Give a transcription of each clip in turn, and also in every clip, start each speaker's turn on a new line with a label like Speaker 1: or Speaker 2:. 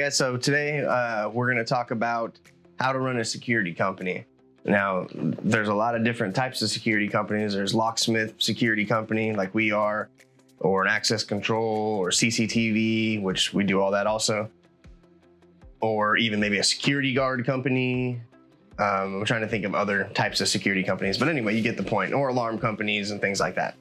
Speaker 1: guys, so today we're going to talk about how to run a security company. Now, there's a lot of different types of security companies. There's locksmith security company like we are, or an access control or CCTV, which we do all that also, or even maybe a security guard company. I'm trying to think of other types of security companies, but anyway, you get the point, or alarm companies and things like that.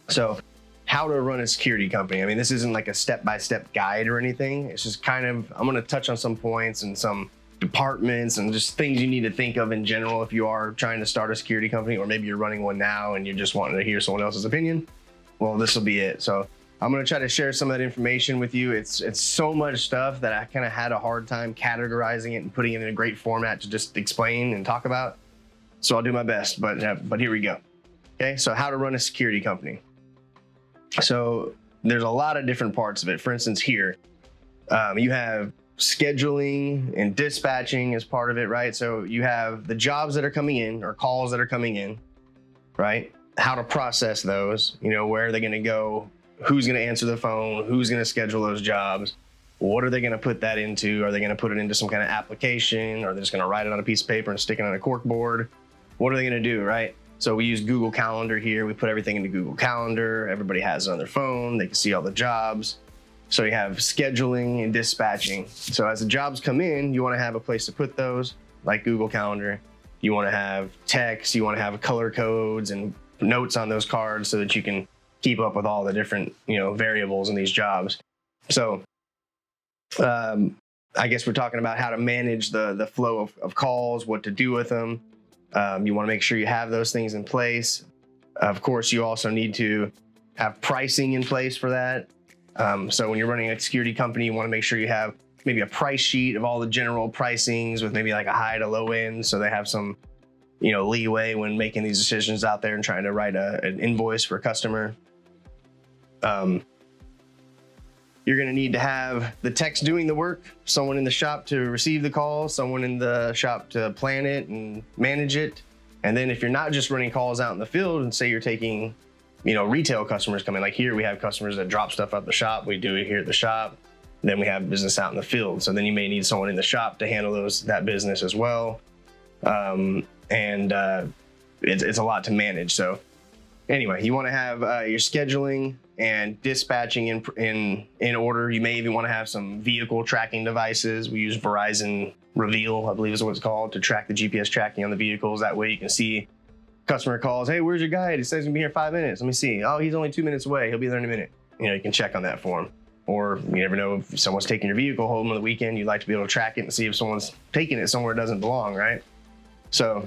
Speaker 1: So how to run a security company. I mean, this isn't like a step-by-step guide or anything. It's just kind of, I'm gonna touch on some points and some departments and just things you need to think of in general if you are trying to start a security company, or maybe you're running one now and you're just wanting to hear someone else's opinion. Well, this will be it. So I'm gonna try to share some of that information with you. It's so much stuff that I kind of had a hard time categorizing it and putting it in a great format to just explain and talk about. So I'll do my best, but here we go. Okay, so how to run a security company. So there's a lot of different parts of it. For instance, here, you have scheduling and dispatching as part of it, right? So you have the jobs that are coming in or calls that are coming in, right? How to process those, where are they gonna go? Who's gonna answer the phone? Who's gonna schedule those jobs? What are they gonna put that into? Are they gonna put it into some kind of application? Or are they just gonna write it on a piece of paper and stick it on a cork board? What are they gonna do, right? So we use Google Calendar here. We put everything into Google Calendar. Everybody has it on their phone. They can see all the jobs. So you have scheduling and dispatching. So as the jobs come in, you want to have a place to put those, like Google Calendar. You want to have text. You want to have color codes and notes on those cards so that you can keep up with all the different, variables in these jobs. So I guess we're talking about how to manage the flow of calls, what to do with them. You want to make sure you have those things in place. Of course, you also need to have pricing in place for that. So when you're running a security company, you want to make sure you have maybe a price sheet of all the general pricings with maybe like a high to low end, so they have some, leeway when making these decisions out there and trying to write an invoice for a customer. You're going to need to have the techs doing the work, someone in the shop to receive the call, someone in the shop to plan it and manage it. And then if you're not just running calls out in the field, and say you're taking, retail customers come in, like here we have customers that drop stuff out the shop. We do it here at the shop. Then we have business out in the field. So then you may need someone in the shop to handle that business as well. It's a lot to manage. So anyway, you want to have your scheduling and dispatching in order. You may even want to have some vehicle tracking devices. We use Verizon Reveal, I believe is what it's called, to track the GPS tracking on the vehicles. That way you can see customer calls, hey, where's your guide? He says he's gonna be here in 5 minutes. Let me see. Oh, he's only 2 minutes away. He'll be there in a minute. You can check on that for him. Or you never know if someone's taking your vehicle home on the weekend, you'd like to be able to track it and see if someone's taking it somewhere it doesn't belong, right? So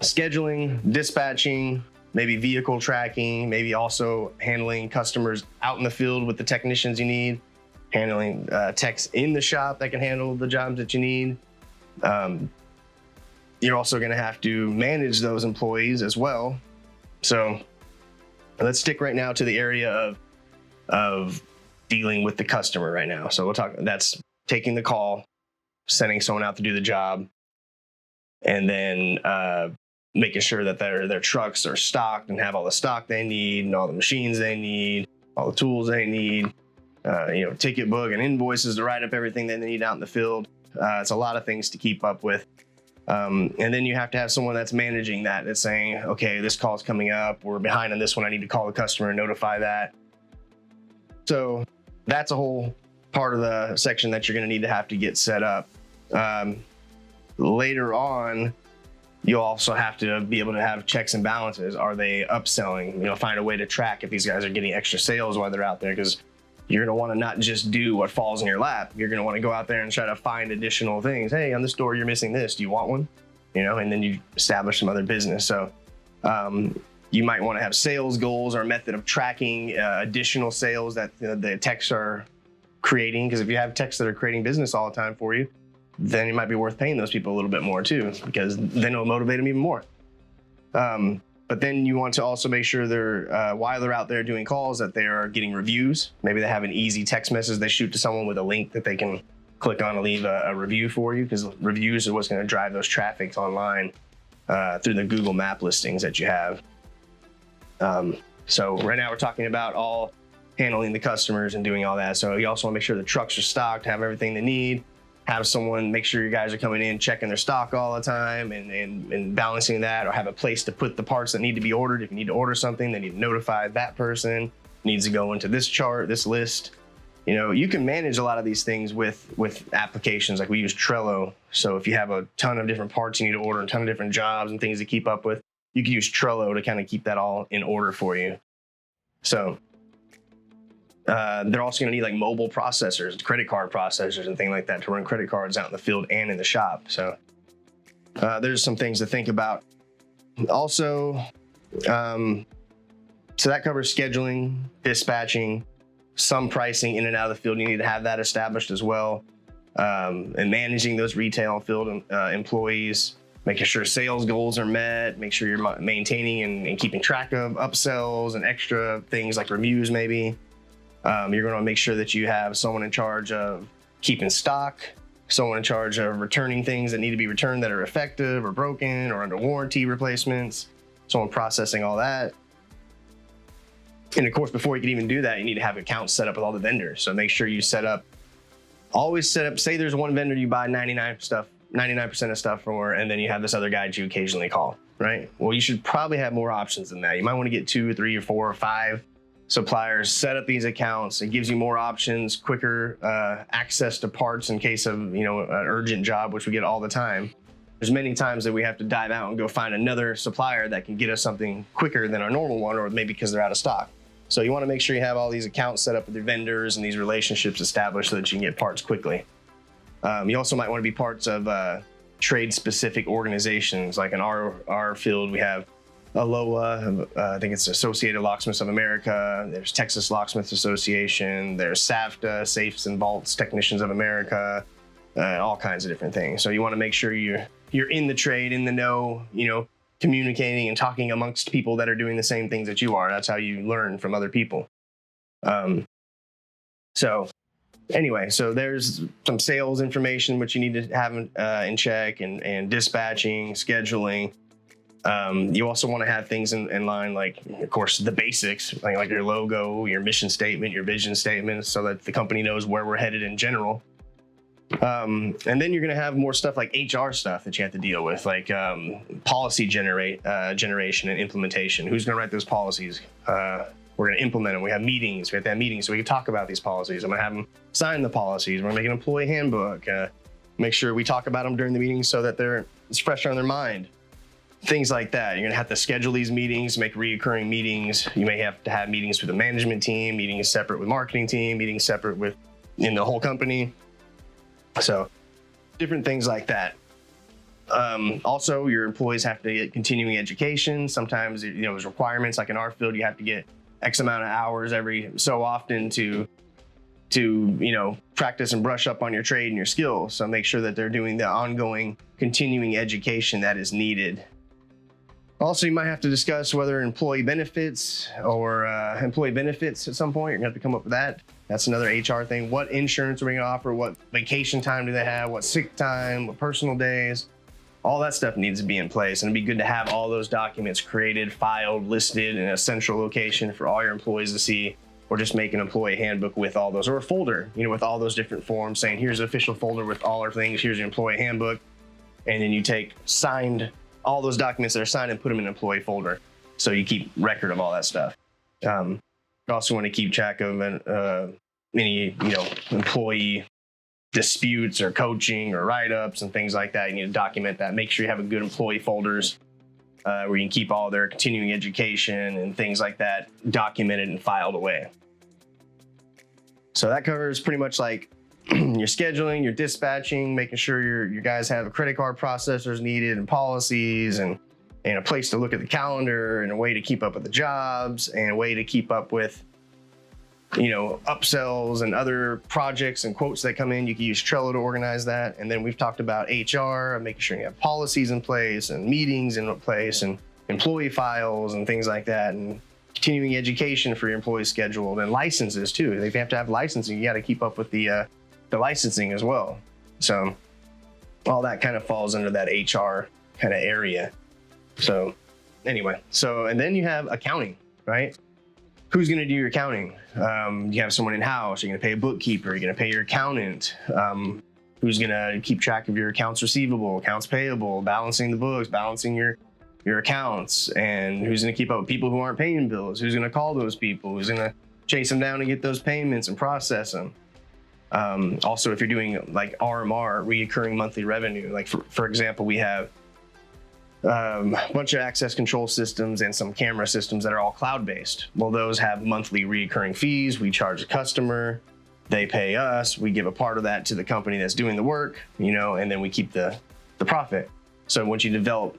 Speaker 1: scheduling, dispatching, maybe vehicle tracking, maybe also handling customers out in the field with the technicians you need, handling techs in the shop that can handle the jobs that you need. You're also going to have to manage those employees as well. So let's stick right now to the area of dealing with the customer right now. So that's taking the call, sending someone out to do the job, and then making sure that their trucks are stocked and have all the stock they need and all the machines they need, all the tools they need, ticket book and invoices to write up everything that they need out in the field. It's a lot of things to keep up with. And then you have to have someone that's managing that, that's saying, okay, this call's coming up, we're behind on this one, I need to call the customer and notify that. So that's a whole part of the section that you're going to have to get set up. Later on, you'll also have to be able to have checks and balances. Are they upselling? Find a way to track if these guys are getting extra sales while they're out there, because you're going to want to not just do what falls in your lap. You're going to want to go out there and try to find additional things. Hey, on this store, you're missing this. Do you want one? And then you establish some other business. So you might want to have sales goals or a method of tracking additional sales that the techs are creating. Because if you have techs that are creating business all the time for you, then it might be worth paying those people a little bit more too, because then it'll motivate them even more. But then you want to also make sure they're, while they're out there doing calls, that they are getting reviews. Maybe they have an easy text message they shoot to someone with a link that they can click on and leave a review for you, because reviews are what's going to drive those traffics online through the Google map listings that you have. So right now we're talking about all handling the customers and doing all that. So you also want to make sure the trucks are stocked, have everything they need, have someone make sure your guys are coming in, checking their stock all the time and balancing that, or have a place to put the parts that need to be ordered. If you need to order something, they need to notify that person. It needs to go into this chart, this list. You know, you can manage a lot of these things with applications. Like we use Trello. So if you have a ton of different parts you need to order, a ton of different jobs and things to keep up with, you can use Trello to kind of keep that all in order for you. So they're also going to need like mobile processors, credit card processors and things like that to run credit cards out in the field and in the shop. So there's some things to think about. Also, so that covers scheduling, dispatching, some pricing in and out of the field. You need to have that established as well. And managing those retail field employees, making sure sales goals are met, make sure you're maintaining and keeping track of upsells and extra things like reviews maybe. You're going to make sure that you have someone in charge of keeping stock, someone in charge of returning things that need to be returned that are effective or broken or under warranty replacements, someone processing all that. And of course, before you can even do that, you need to have accounts set up with all the vendors. So make sure you always set up, say there's one vendor you buy 99% of stuff from, and then you have this other guy that you occasionally call, right? Well, you should probably have more options than that. You might want to get 2 or 3 or 4 or 5 suppliers, set up these accounts. It gives you more options, quicker access to parts in case of, you know, an urgent job, which we get all the time. There's many times that we have to dive out and go find another supplier that can get us something quicker than our normal one, or maybe because they're out of stock. So you want to make sure you have all these accounts set up with your vendors and these relationships established so that you can get parts quickly. You also might want to be parts of trade-specific organizations. Like in our field, we have ALOA, I think it's Associated Locksmiths of America. There's Texas Locksmiths Association. There's SAFTA, Safes and Vaults Technicians of America, all kinds of different things. So you want to make sure you're in the trade, in the know, you know, communicating and talking amongst people that are doing the same things that you are. That's how you learn from other people. So anyway, so there's some sales information which you need to have in check, and dispatching, scheduling. You also want to have things in line, like, of course, the basics, like your logo, your mission statement, your vision statement, so that the company knows where we're headed in general. And then you're going to have more stuff like HR stuff that you have to deal with, like policy generation and implementation. Who's going to write those policies? We're going to implement them. We have meetings. We have to have meetings so we can talk about these policies. I'm going to have them sign the policies. We're going to make an employee handbook. Make sure we talk about them during the meetings so that it's fresh on their mind. Things like that. You're going to have to schedule these meetings, make reoccurring meetings. You may have to have meetings with the management team, meetings separate with marketing team, meetings separate in the whole company. So different things like that. Also, your employees have to get continuing education. Sometimes, you know, there's requirements, like in our field, you have to get X amount of hours every so often to you know, practice and brush up on your trade and your skills. So make sure that they're doing the ongoing continuing education that is needed. Also, you might have to discuss whether employee benefits at some point. You're gonna have to come up with that. That's another HR thing. What insurance are we gonna offer? What vacation time do they have? What sick time? What personal days? All that stuff needs to be in place, and it'd be good to have all those documents created, filed, listed in a central location for all your employees to see, or just make an employee handbook with all those, or a folder, you know, with all those different forms saying, here's an official folder with all our things, here's your employee handbook. And then you take all those documents that are signed and put them in an employee folder. So you keep record of all that stuff. You also want to keep track of any, you know, employee disputes or coaching or write-ups and things like that. You need to document that. Make sure you have a good employee folders where you can keep all their continuing education and things like that documented and filed away. So that covers pretty much like your scheduling, your dispatching, making sure your guys have credit card processors needed and policies and a place to look at the calendar and a way to keep up with the jobs and a way to keep up with, you know, upsells and other projects and quotes that come in. You can use Trello to organize that. And then we've talked about HR, making sure you have policies in place and meetings in place and employee files and things like that, and continuing education for your employees scheduled, and licenses too. If you have to have licensing, you got to keep up with the licensing as well. So all that kind of falls under that HR kind of area. So anyway, and then you have accounting, right? who's going to do your accounting? You have someone in-house, you're going to pay a bookkeeper, you're going to pay your accountant. Who's going to keep track of your accounts receivable, accounts payable, balancing the books, balancing your accounts, and who's going to keep up with people who aren't paying bills? Who's going to call those people? Who's going to chase them down and get those payments and process them? Also, if you're doing like RMR, reoccurring monthly revenue, like for example, we have a bunch of access control systems and some camera systems that are all cloud-based. Well, those have monthly reoccurring fees. We charge the customer, they pay us, we give a part of that to the company that's doing the work, and then we keep the profit. So once you develop,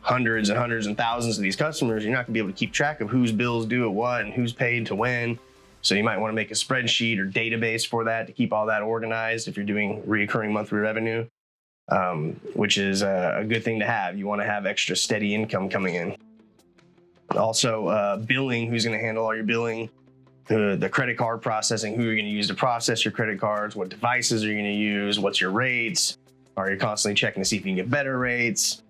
Speaker 1: hundreds and hundreds and thousands of these customers, you're not gonna be able to keep track of whose bills due at what and who's paid to when. So you might want to make a spreadsheet or database for that to keep all that organized if you're doing reoccurring monthly revenue, which is a good thing to have. You want to have extra steady income coming in. Also, billing, who's going to handle all your billing, the credit card processing, who you're going to use to process your credit cards, what devices are you going to use, what's your rates, are you constantly checking to see if you can get better rates,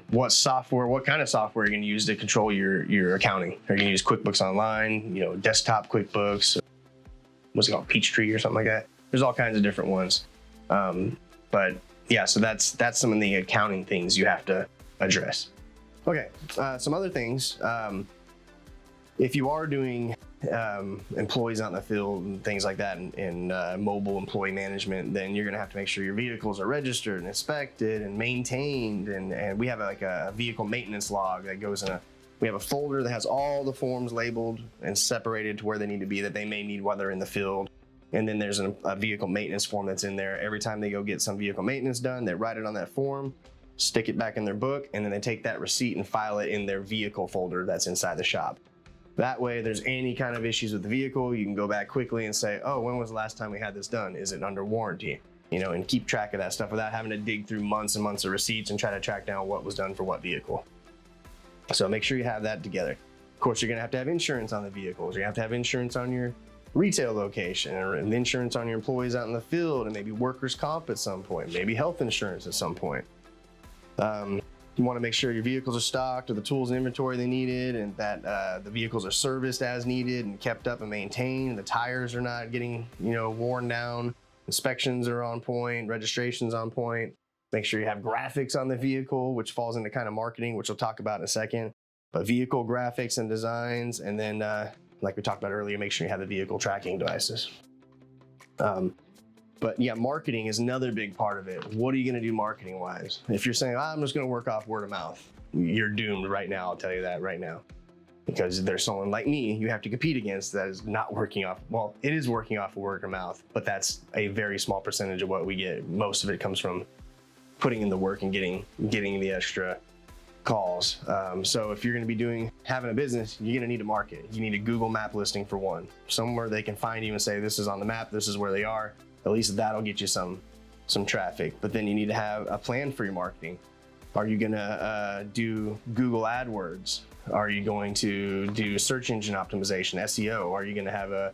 Speaker 1: what software, what kind of software you're going to use to control your accounting. Are you going to use QuickBooks Online, desktop QuickBooks, what's it called, Peachtree or something like that? There's all kinds of different ones. But yeah, so that's some of the accounting things you have to address. Okay, some other things. If you are doing employees out in the field and things like that in mobile employee management, then you're gonna have to make sure your vehicles are registered and inspected and maintained. And we have a vehicle maintenance log that goes in we have a folder that has all the forms labeled and separated to where they need to be that they may need while they're in the field. And then there's a vehicle maintenance form that's in there. Every time they go get some vehicle maintenance done, they write it on that form, stick it back in their book, and then they take that receipt and file it in their vehicle folder that's inside the shop. That way, if there's any kind of issues with the vehicle, you can go back quickly and say, oh, when was the last time we had this done? Is it under warranty? And keep track of that stuff without having to dig through months and months of receipts and try to track down what was done for what vehicle. So make sure you have that together. Of course, you're gonna have to have insurance on the vehicles. You're gonna have to have insurance on your retail location and insurance on your employees out in the field, and maybe workers' comp at some point, maybe health insurance at some point. You want to make sure your vehicles are stocked or the tools and inventory they needed, and that the vehicles are serviced as needed and kept up and maintained. The tires are not getting, worn down. Inspections are on point, registrations on point. Make sure you have graphics on the vehicle, which falls into kind of marketing, which we'll talk about in a second. But vehicle graphics and designs, and then like we talked about earlier, make sure you have the vehicle tracking devices. But yeah, marketing is another big part of it. What are you going to do marketing wise? If you're saying, I'm just going to work off word of mouth, you're doomed right now. I'll tell you that right now, because there's someone like me you have to compete against that is not working off. Well, it is working off of word of mouth, but that's a very small percentage of what we get. Most of it comes from putting in the work and getting the extra calls. So if you're going to be having a business, you're going to need to market. You need a Google map listing for one, somewhere they can find you and say, this is on the map, this is where they are. At least that'll get you some traffic. But then you need to have a plan for your marketing. Are you gonna do Google AdWords? Are you going to do search engine optimization, SEO? Are you gonna have a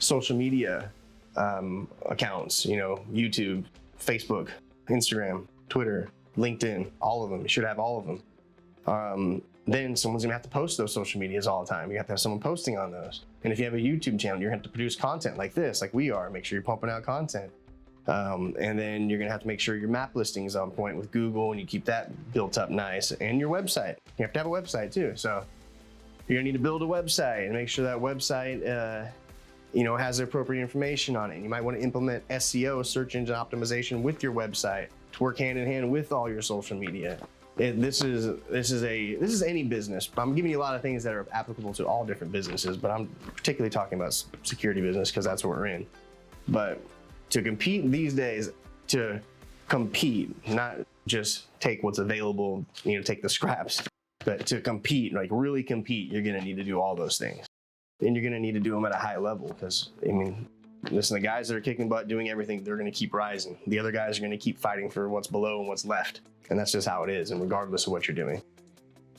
Speaker 1: social media accounts, YouTube, Facebook, Instagram, Twitter, LinkedIn, all of them? You should have all of them. Then someone's gonna have to post those social medias all the time. You have to have someone posting on those. And if you have a YouTube channel, you're gonna have to produce content like this, like we are. Make sure you're pumping out content. And then you're gonna have to make sure your map listing is on point with Google and you keep that built up nice. And your website, you have to have a website too. So you're gonna need to build a website and make sure that website has the appropriate information on it. And you might wanna implement SEO, search engine optimization, with your website to work hand in hand with all your social media. This is any business. I'm giving you a lot of things that are applicable to all different businesses, but I'm particularly talking about security business because that's what we're in. But to compete these days, not just take what's available, take the scraps, but to compete, like really compete, you're gonna need to do all those things. And you're gonna need to do them at a high level because, listen, the guys that are kicking butt doing everything, they're gonna keep rising. The other guys are gonna keep fighting for what's below and what's left. And that's just how it is, and regardless of what you're doing.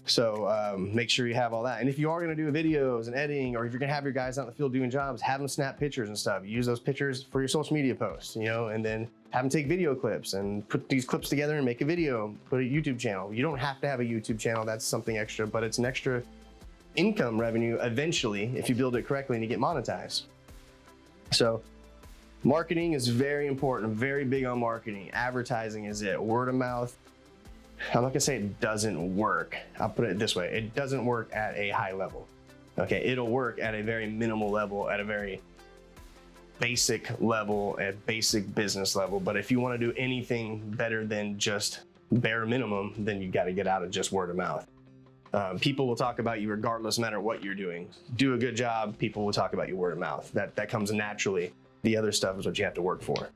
Speaker 1: So make sure you have all that. And if you are gonna do videos and editing, or if you're gonna have your guys out in the field doing jobs, have them snap pictures and stuff. Use those pictures for your social media posts, and then have them take video clips and put these clips together and make a video, put a YouTube channel. You don't have to have a YouTube channel, that's something extra, but it's an extra income revenue eventually if you build it correctly and you get monetized. So marketing is very important. I'm very big on marketing. Advertising is it. Word of mouth. I'm not gonna say it doesn't work. I'll put it this way. It doesn't work at a high level. Okay, it'll work at a very minimal level, at a very basic level, at basic business level. But if you wanna do anything better than just bare minimum, then you gotta get out of just word of mouth. People will talk about you regardless, no matter what you're doing. Do a good job, people will talk about you word of mouth. That comes naturally. The other stuff is what you have to work for.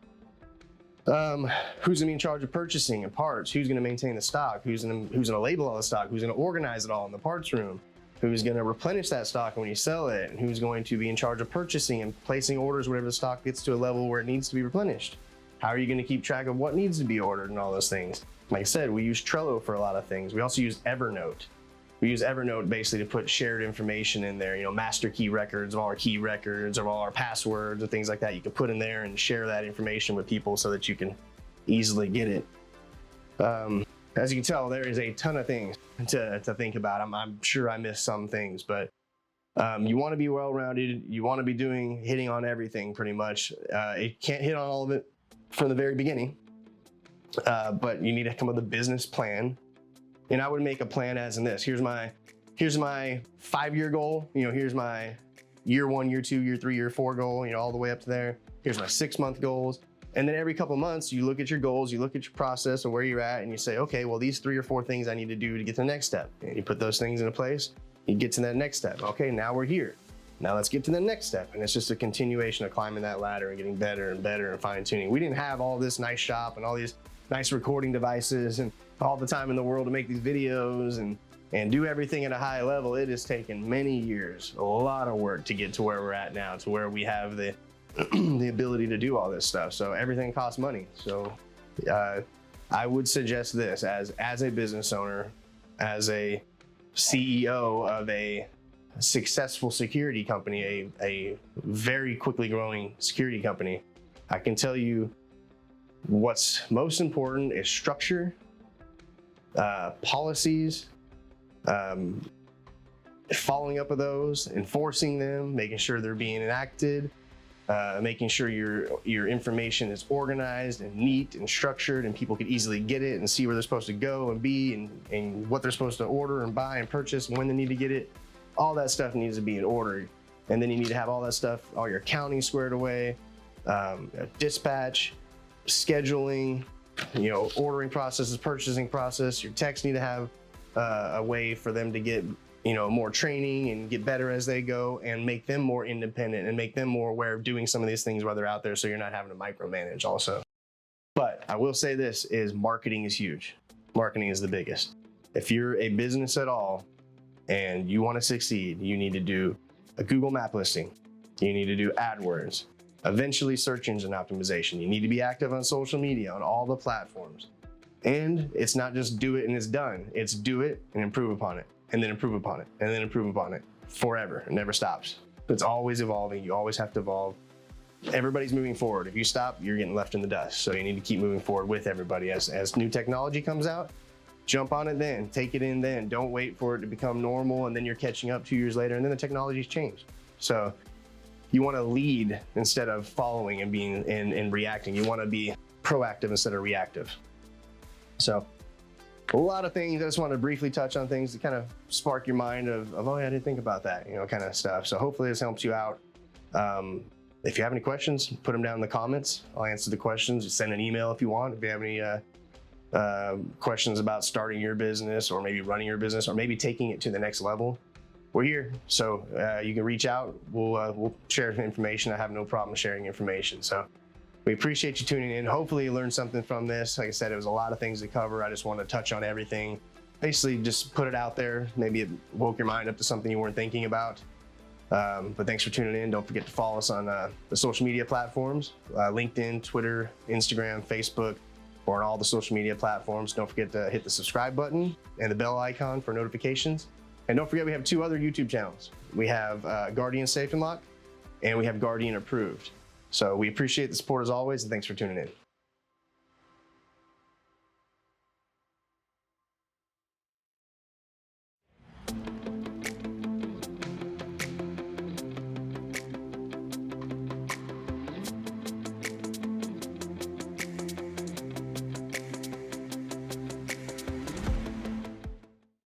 Speaker 1: Who's gonna be in charge of purchasing and parts? Who's gonna maintain the stock? Who's gonna label all the stock? Who's gonna organize it all in the parts room? Who's gonna replenish that stock when you sell it? And who's going to be in charge of purchasing and placing orders whenever the stock gets to a level where it needs to be replenished? How are you gonna keep track of what needs to be ordered and all those things? Like I said, we use Trello for a lot of things. We also use Evernote. We use Evernote basically to put shared information in there, master key records of all our key records, of all our passwords and things like that. You can put in there and share that information with people so that you can easily get it. As you can tell, there is a ton of things to think about. I'm sure I missed some things, but you want to be well-rounded. You want to be hitting on everything pretty much. It can't hit on all of it from the very beginning, but you need to come up with a business plan. And I would make a plan as in this. Here's my 5-year goal. Here's my year 1, year 2, year 3, year 4 goal, all the way up to there. Here's my 6-month goals. And then every couple of months, you look at your goals, you look at your process and where you're at, and you say, okay, well, these 3 or 4 things I need to do to get to the next step. And you put those things into place, you get to that next step. Okay, now we're here. Now let's get to the next step. And it's just a continuation of climbing that ladder and getting better and better and fine tuning. We didn't have all this nice shop and all these nice recording devices and all the time in the world to make these videos and do everything at a high level. It has taken many years, a lot of work to get to where we're at now, to where we have the the ability to do all this stuff. So everything costs money. So I would suggest this as a business owner, as a CEO of a successful security company, a very quickly growing security company. I can tell you what's most important is structure, policies, following up with those, enforcing them, making sure they're being enacted, making sure your information is organized and neat and structured and people can easily get it and see where they're supposed to go and be and what they're supposed to order and buy and purchase and when they need to get it. All that stuff needs to be in order. And then you need to have all that stuff, all your accounting squared away, dispatch, scheduling, ordering processes, purchasing process. Your techs need to have a way for them to get more training and get better as they go and make them more independent and make them more aware of doing some of these things while they're out there, so you're not having to micromanage also. But I will say this is marketing is huge. Marketing is the biggest. If you're a business at all and you want to succeed, you need to do a Google map listing. You need to do AdWords, eventually search engine optimization. You need to be active on social media, on all the platforms. And it's not just do it and it's done. It's do it and improve upon it, and then improve upon it, and then improve upon it forever. It never stops. It's always evolving. You always have to evolve. Everybody's moving forward. If you stop, you're getting left in the dust. So you need to keep moving forward with everybody. As new technology comes out, jump on it then, take it in then. Don't wait for it to become normal and then you're catching up 2 years later and then the technology's changed. So you want to lead instead of following and being and reacting. You want to be proactive instead of reactive. So a lot of things. I just want to briefly touch on things to kind of spark your mind of oh yeah, I didn't think about that, kind of stuff. So hopefully this helps you out. If you have any questions, put them down in the comments. I'll answer the questions. Just send an email if you want. If you have any questions about starting your business or maybe running your business or maybe taking it to the next level, we're here. So you can reach out. We'll share information. I have no problem sharing information. So we appreciate you tuning in. Hopefully you learned something from this. Like I said, it was a lot of things to cover. I just want to touch on everything. Basically just put it out there. Maybe it woke your mind up to something you weren't thinking about. But thanks for tuning in. Don't forget to follow us on the social media platforms, LinkedIn, Twitter, Instagram, Facebook, or on all the social media platforms. Don't forget to hit the subscribe button and the bell icon for notifications. And don't forget we have 2 other YouTube channels. We have Guardian Safe and Lock, and we have Guardian Approved. So we appreciate the support as always, and thanks for tuning in.